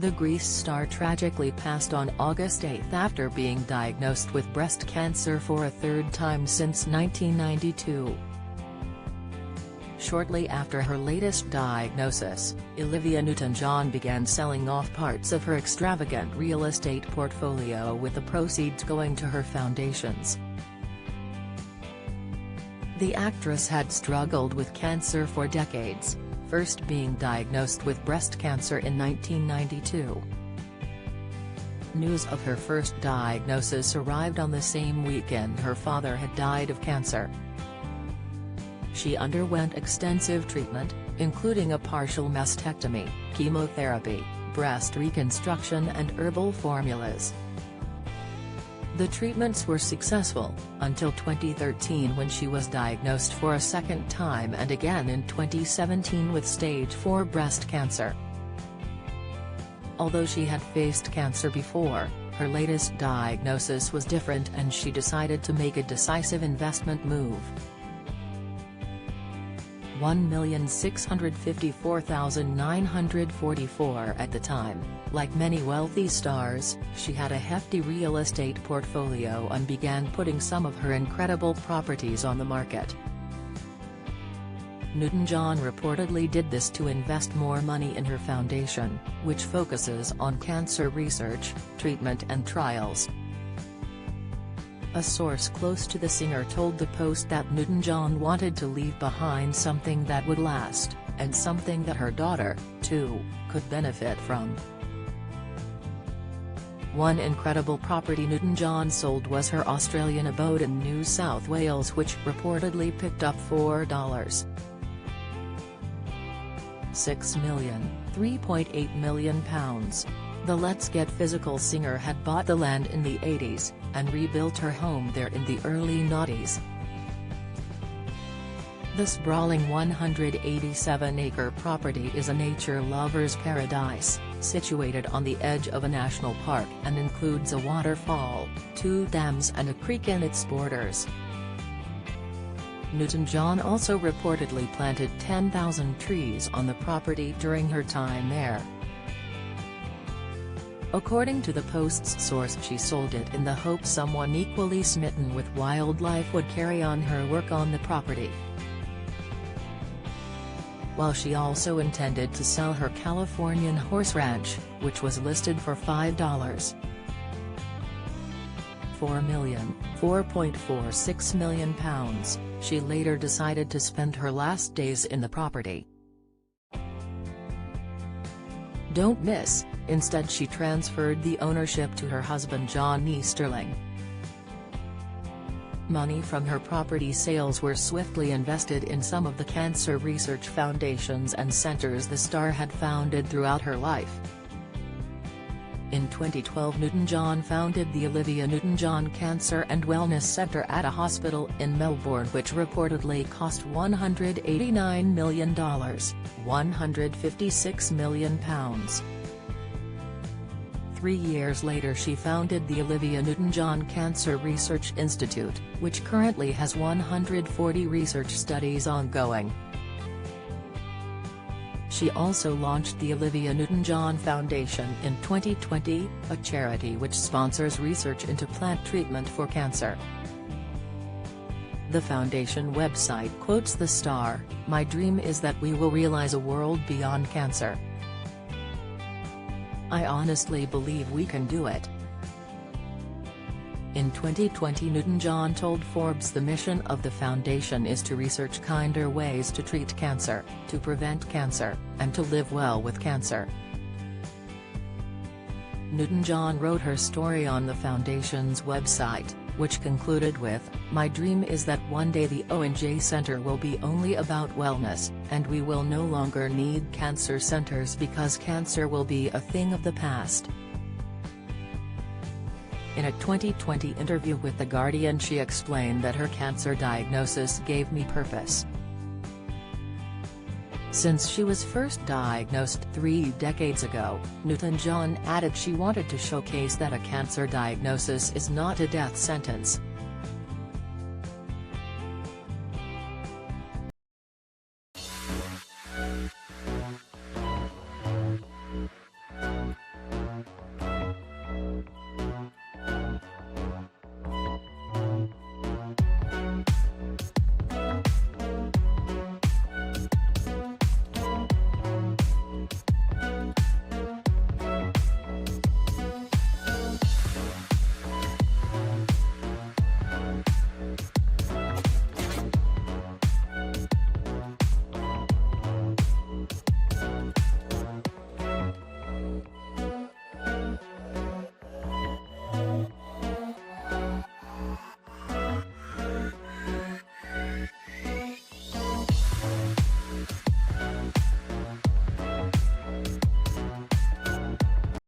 The Grease star tragically passed on August 8 after being diagnosed with breast cancer for a third time since 1992. Shortly after her latest diagnosis, Olivia Newton-John began selling off parts of her extravagant real estate portfolio, with the proceeds going to her foundations. The actress had struggled with cancer for decades, first being diagnosed with breast cancer in 1992. News of her first diagnosis arrived on the same weekend her father had died of cancer. She underwent extensive treatment, including a partial mastectomy, chemotherapy, breast reconstruction and herbal formulas. The treatments were successful, until 2013 when she was diagnosed for a second time, and again in 2017 with stage 4 breast cancer. Although she had faced cancer before, her latest diagnosis was different, and she decided to make a decisive investment move. $1,654,944 at the time. Like many wealthy stars, she had a hefty real estate portfolio and began putting some of her incredible properties on the market. Newton-John reportedly did this to invest more money in her foundation, which focuses on cancer research, treatment and trials. A source close to the singer told the Post that Newton-John wanted to leave behind something that would last, and something that her daughter, too, could benefit from. One incredible property Newton-John sold was her Australian abode in New South Wales, which reportedly picked up $4.6 million, £3.8 million. The Let's Get Physical singer had bought the land in the 80s, and rebuilt her home there in the early 90s. The sprawling 187-acre property is a nature lover's paradise, situated on the edge of a national park, and includes a waterfall, 2 dams and a creek in its borders. Newton-John also reportedly planted 10,000 trees on the property during her time there. According to the Post's source, she sold it in the hope someone equally smitten with wildlife would carry on her work on the property. While she also intended to sell her Californian horse ranch, which was listed for £4.46 million, she later decided to spend her last days in the property. Don't miss, instead she transferred the ownership to her husband John Easterling. Money from her property sales were swiftly invested in some of the cancer research foundations and centers the star had founded throughout her life. In 2012, Newton-John founded the Olivia Newton-John Cancer and Wellness Centre at a hospital in Melbourne, which reportedly cost $189 million, £156 million. 3 years later she founded the Olivia Newton-John Cancer Research Institute, which currently has 140 research studies ongoing. She also launched the Olivia Newton-John Foundation in 2020, a charity which sponsors research into plant treatment for cancer. The foundation website quotes the star, "My dream is that we will realize a world beyond cancer. I honestly believe we can do it." In 2020, Newton-John told Forbes the mission of the foundation is to research kinder ways to treat cancer, to prevent cancer, and to live well with cancer. Newton-John wrote her story on the foundation's website, which concluded with, "My dream is that one day the O&J Center will be only about wellness, and we will no longer need cancer centers because cancer will be a thing of the past." In a 2020 interview with The Guardian, she explained that her cancer diagnosis gave me purpose. Since she was first diagnosed 3 decades ago, Newton-John added she wanted to showcase that a cancer diagnosis is not a death sentence,